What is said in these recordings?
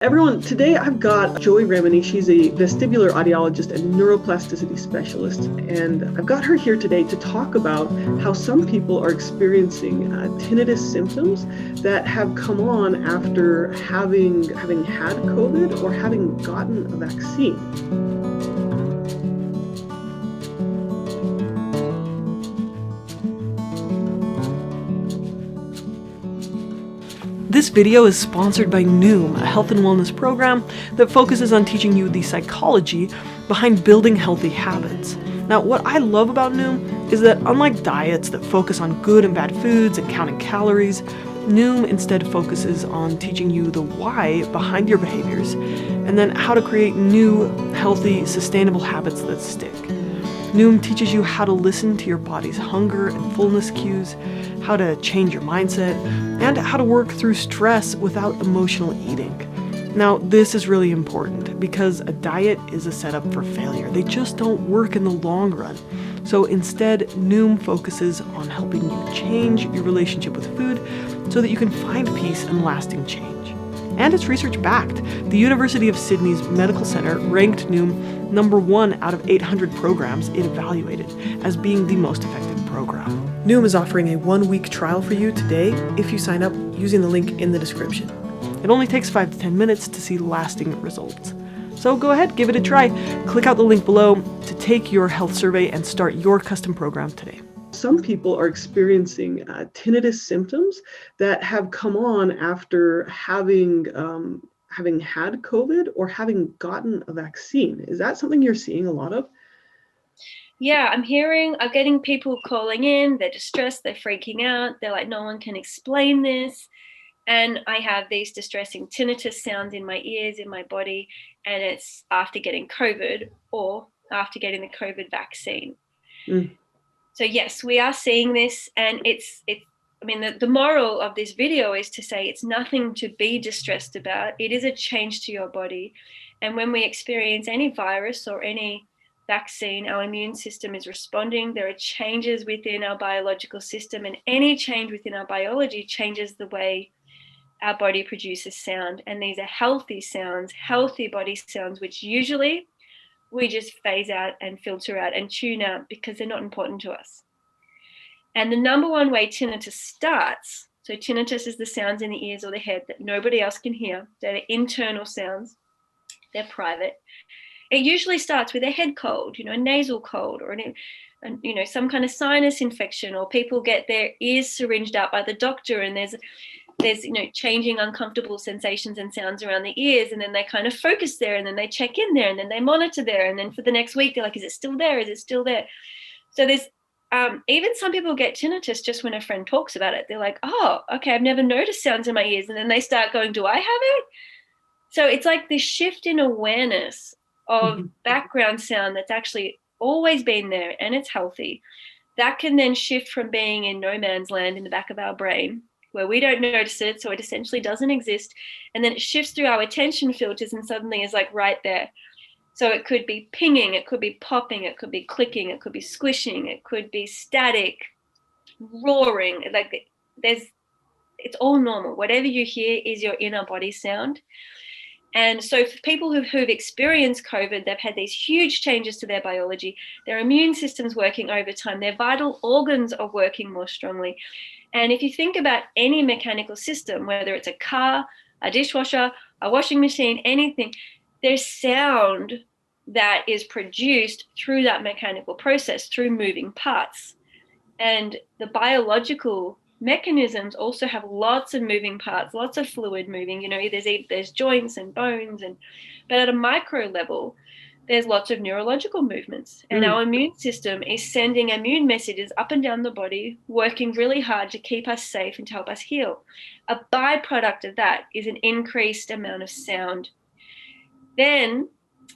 Everyone, today I've got Joey Reymenyi. She's a vestibular audiologist and neuroplasticity specialist. And I've got her here today to talk about how some people are experiencing tinnitus symptoms that have come on after having had COVID or having gotten a vaccine. This video is sponsored by Noom, a health and wellness program that focuses on teaching you the psychology behind building healthy habits. Now, what I love about Noom is that unlike diets that focus on good and bad foods and counting calories, Noom instead focuses on teaching you the why behind your behaviors and then how to create new, healthy, sustainable habits that stick. Noom teaches you how to listen to your body's hunger and fullness cues, how to change your mindset, and how to work through stress without emotional eating. Now, this is really important because a diet is a setup for failure. They just don't work in the long run. So instead, Noom focuses on helping you change your relationship with food so that you can find peace and lasting change. And it's research-backed. The University of Sydney's Medical Centre ranked Noom #1 out of 800 programs it evaluated as being the most effective program. Noom is offering a 1-week trial for you today if you sign up using the link in the description. It only takes 5 to 10 minutes to see lasting results. So go ahead, give it a try. Click out the link below to take your health survey and start your custom program today. Some people are experiencing tinnitus symptoms that have come on after having had COVID or having gotten a vaccine. Is that something you're seeing a lot of? Yeah, I'm getting people calling in, they're distressed, they're freaking out, they're like, no one can explain this. And I have these distressing tinnitus sounds in my ears, in my body, and it's after getting COVID or after getting the COVID vaccine. So yes, we are seeing this, and the moral of this video is to say it's nothing to be distressed about. It is a change to your body. And when we experience any virus or any vaccine, our immune system is responding. There are changes within our biological system, and any change within our biology changes the way our body produces sound. And these are healthy sounds, healthy body sounds, which usually we just phase out and filter out and tune out because they're not important to us. And the number one way tinnitus starts, so tinnitus is the sounds in the ears or the head that nobody else can hear. They're the internal sounds. They're private. It usually starts with a head cold, a nasal cold, or some kind of sinus infection, or people get their ears syringed out by the doctor, and there's changing uncomfortable sensations and sounds around the ears, and then they kind of focus there, and then they check in there, and then they monitor there, and then for the next week they're like, is it still there? Is it still there? So there's even some people get tinnitus just when a friend talks about it. They're like, oh, okay, I've never noticed sounds in my ears, and then they start going, do I have it? So it's like this shift in awareness of background sound that's actually always been there, and it's healthy. That can then shift from being in no man's land in the back of our brain, where we don't notice it, so it essentially doesn't exist, and then it shifts through our attention filters and suddenly is like right there. So it could be pinging, it could be popping, it could be clicking, it could be squishing, it could be static, roaring, it's all normal. Whatever you hear is your inner body sound. And so for people who've experienced COVID, they've had these huge changes to their biology, their immune system's working overtime, their vital organs are working more strongly. And if you think about any mechanical system, whether it's a car, a dishwasher, a washing machine, anything, there's sound that is produced through that mechanical process, through moving parts. And the biological mechanisms also have lots of moving parts, lots of fluid moving. There's joints and bones, but at a micro level, there's lots of neurological movements. And our immune system is sending immune messages up and down the body, working really hard to keep us safe and to help us heal. A byproduct of that is an increased amount of sound. Then,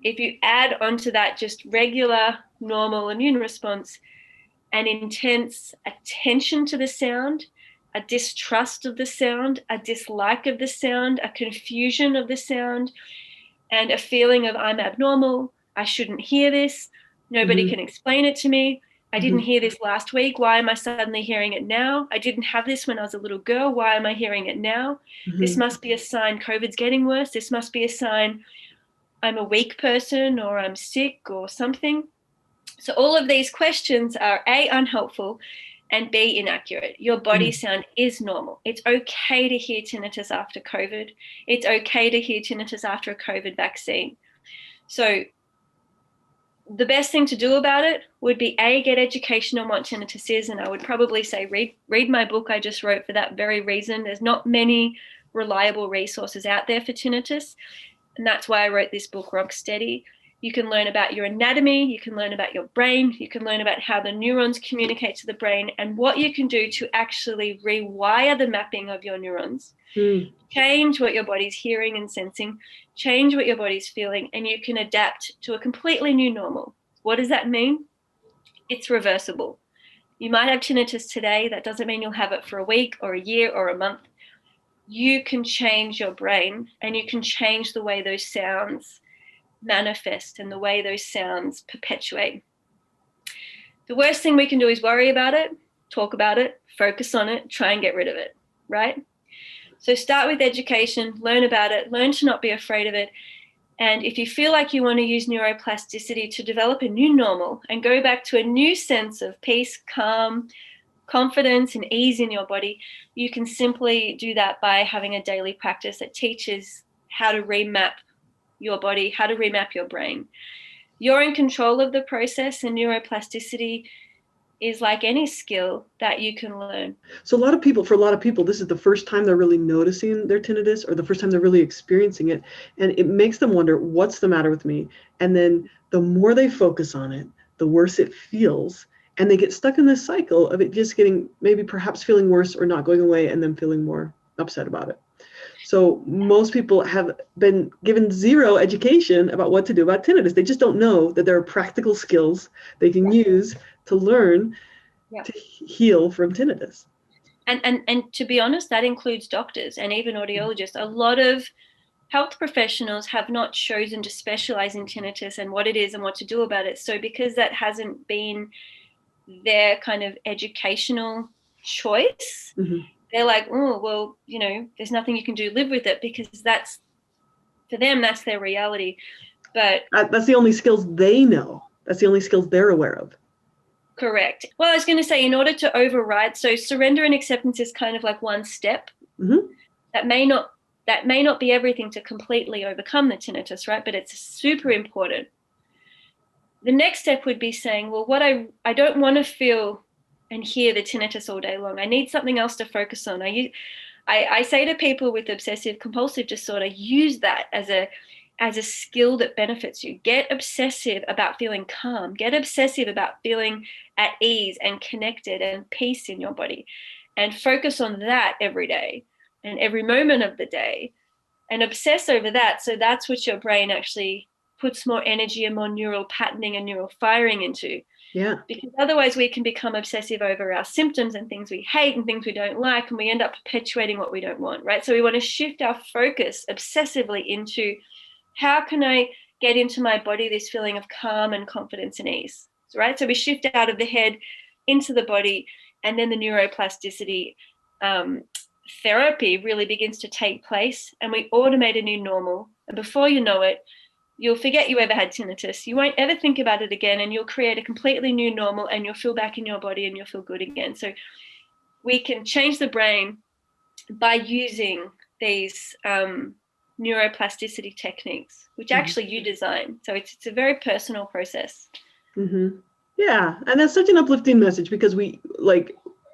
if you add onto that just regular, normal immune response, an intense attention to the sound, a distrust of the sound, a dislike of the sound, a confusion of the sound, and a feeling of I'm abnormal, I shouldn't hear this, nobody can explain it to me, I didn't hear this last week. Why am I suddenly hearing it now? I didn't have this when I was a little girl. Why am I hearing it now? This must be a sign COVID's getting worse. This must be a sign I'm a weak person or I'm sick or something. So all of these questions are A, unhelpful, and B, inaccurate. Your body sound is normal. It's okay to hear tinnitus after COVID. It's okay to hear tinnitus after a COVID vaccine. So the best thing to do about it would be A, get education on what tinnitus is. And I would probably say read my book I just wrote for that very reason. There's not many reliable resources out there for tinnitus. And that's why I wrote this book, Rock Steady. You can learn about your anatomy, you can learn about your brain, you can learn about how the neurons communicate to the brain and what you can do to actually rewire the mapping of your neurons, change what your body's hearing and sensing, change what your body's feeling, and you can adapt to a completely new normal. What does that mean? It's reversible. You might have tinnitus today. That doesn't mean you'll have it for a week or a year or a month. You can change your brain and you can change the way those sounds manifest and the way those sounds perpetuate. The worst thing we can do is worry about it, talk about it, focus on it, try and get rid of it, right? So start with education, learn about it, learn to not be afraid of it. And if you feel like you want to use neuroplasticity to develop a new normal and go back to a new sense of peace, calm, confidence, and ease in your body, you can simply do that by having a daily practice that teaches how to remap your body, how to remap your brain. You're in control of the process, and neuroplasticity is like any skill that you can learn. So for a lot of people, this is the first time they're really noticing their tinnitus or the first time they're really experiencing it. And it makes them wonder, what's the matter with me? And then the more they focus on it, the worse it feels. And they get stuck in this cycle of it just getting, maybe perhaps feeling worse or not going away and then feeling more upset about it. So most people have been given zero education about what to do about tinnitus. They just don't know that there are practical skills they can use to learn to heal from tinnitus. And to be honest, that includes doctors and even audiologists. A lot of health professionals have not chosen to specialize in tinnitus and what it is and what to do about it. So because that hasn't been their kind of educational choice, they're like, oh, well, there's nothing you can do, live with it, because that's, for them, that's their reality. But that's the only skills they know. That's the only skills they're aware of. Correct. Well, I was going to say, in order to override, so surrender and acceptance is kind of like one step. That may not be everything to completely overcome the tinnitus, right? But it's super important. The next step would be saying, well, what I don't want to feel and hear the tinnitus all day long. I need something else to focus on. I say to people with obsessive compulsive disorder, use that as a skill that benefits you. Get obsessive about feeling calm. Get obsessive about feeling at ease and connected and peace in your body, and focus on that every day and every moment of the day, and obsess over that. So that's what your brain actually puts more energy and more neural patterning and neural firing into. Yeah. Because otherwise we can become obsessive over our symptoms and things we hate and things we don't like, and we end up perpetuating what we don't want, right? So we want to shift our focus obsessively into, how can I get into my body this feeling of calm and confidence and ease, right? So we shift out of the head into the body, and then the neuroplasticity therapy really begins to take place, and we automate a new normal. And before you know it, you'll forget you ever had tinnitus. You won't ever think about it again, and you'll create a completely new normal, and you'll feel back in your body and you'll feel good again. So we can change the brain by using these neuroplasticity techniques, which actually you design. So it's a very personal process. Yeah, and that's such an uplifting message, because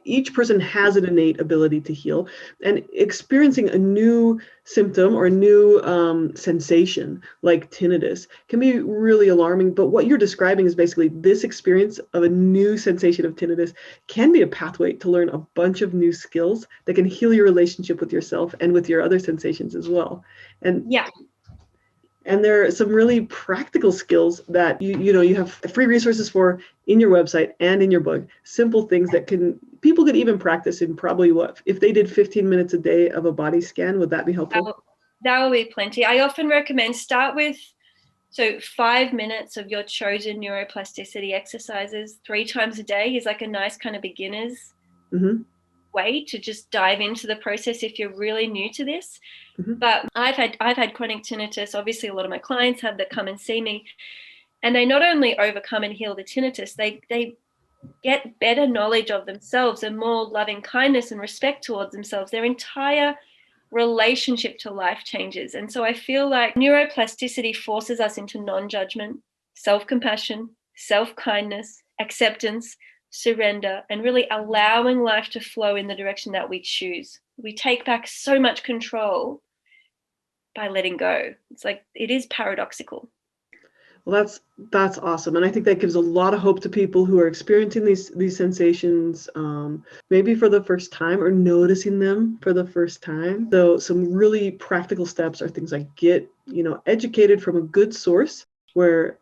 each person has an innate ability to heal, and experiencing a new symptom or a new sensation like tinnitus can be really alarming. But what you're describing is basically this experience of a new sensation of tinnitus can be a pathway to learn a bunch of new skills that can heal your relationship with yourself and with your other sensations as well. And there are some really practical skills that you have free resources for in your website and in your book. Simple things that people could even practice in probably if they did 15 minutes a day of a body scan, would that be helpful? That will be plenty. I often recommend start with So 5 minutes of your chosen neuroplasticity exercises 3 times a day is like a nice kind of beginner's way to just dive into the process if you're really new to this. But I've had chronic tinnitus. Obviously, a lot of my clients have that come and see me, and they not only overcome and heal the tinnitus, they get better knowledge of themselves and more loving kindness and respect towards themselves. Their entire relationship to life changes. And so I feel like neuroplasticity forces us into non-judgment, self-compassion, self-kindness, acceptance, surrender, and really allowing life to flow in the direction that we choose. We take back so much control by letting go. It's like, it is paradoxical. Well, that's awesome, and I think that gives a lot of hope to people who are experiencing these sensations, maybe for the first time or noticing them for the first time. So some really practical steps are things like get educated from a good source, where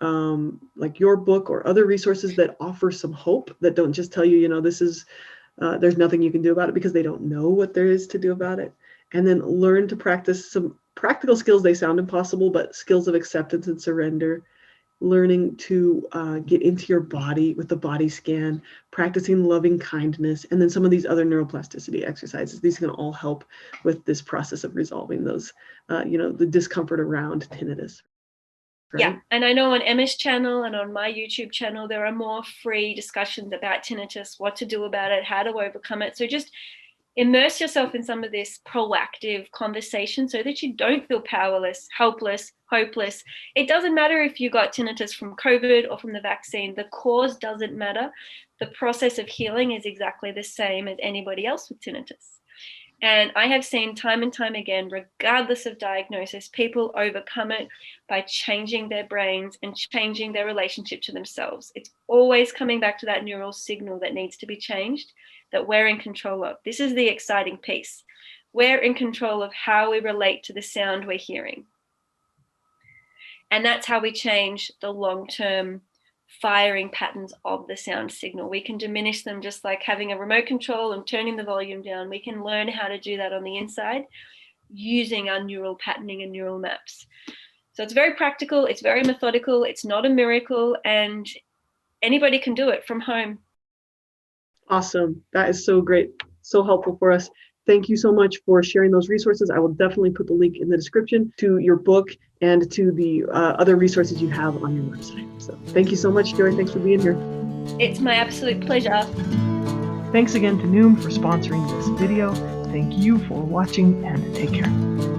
like your book or other resources that offer some hope, that don't just tell you this is there's nothing you can do about it, because they don't know what there is to do about it. And then learn to practice some practical skills. They sound impossible, but skills of acceptance and surrender. Learning to get into your body with the body scan, practicing loving kindness, and then some of these other neuroplasticity exercises. These can all help with this process of resolving those, the discomfort around tinnitus. Right? Yeah, and I know on Emma's channel and on my YouTube channel, there are more free discussions about tinnitus, what to do about it, how to overcome it. So just immerse yourself in some of this proactive conversation so that you don't feel powerless, helpless, hopeless. It doesn't matter if you got tinnitus from COVID or from the vaccine. The cause doesn't matter. The process of healing is exactly the same as anybody else with tinnitus. And I have seen time and time again, regardless of diagnosis, people overcome it by changing their brains and changing their relationship to themselves. It's always coming back to that neural signal that needs to be changed, that we're in control of. This is the exciting piece. We're in control of how we relate to the sound we're hearing. And that's how we change the long-term firing patterns of the sound signal. We can diminish them just like having a remote control and turning the volume down. We can learn how to do that on the inside using our neural patterning and neural maps. So it's very practical, it's very methodical, it's not a miracle, and anybody can do it from home. Awesome. That is so great. So helpful for us. Thank you so much for sharing those resources. I will definitely put the link in the description to your book and to the other resources you have on your website. So thank you so much, Joey. Thanks for being here. It's my absolute pleasure. Thanks again to Noom for sponsoring this video. Thank you for watching, and take care.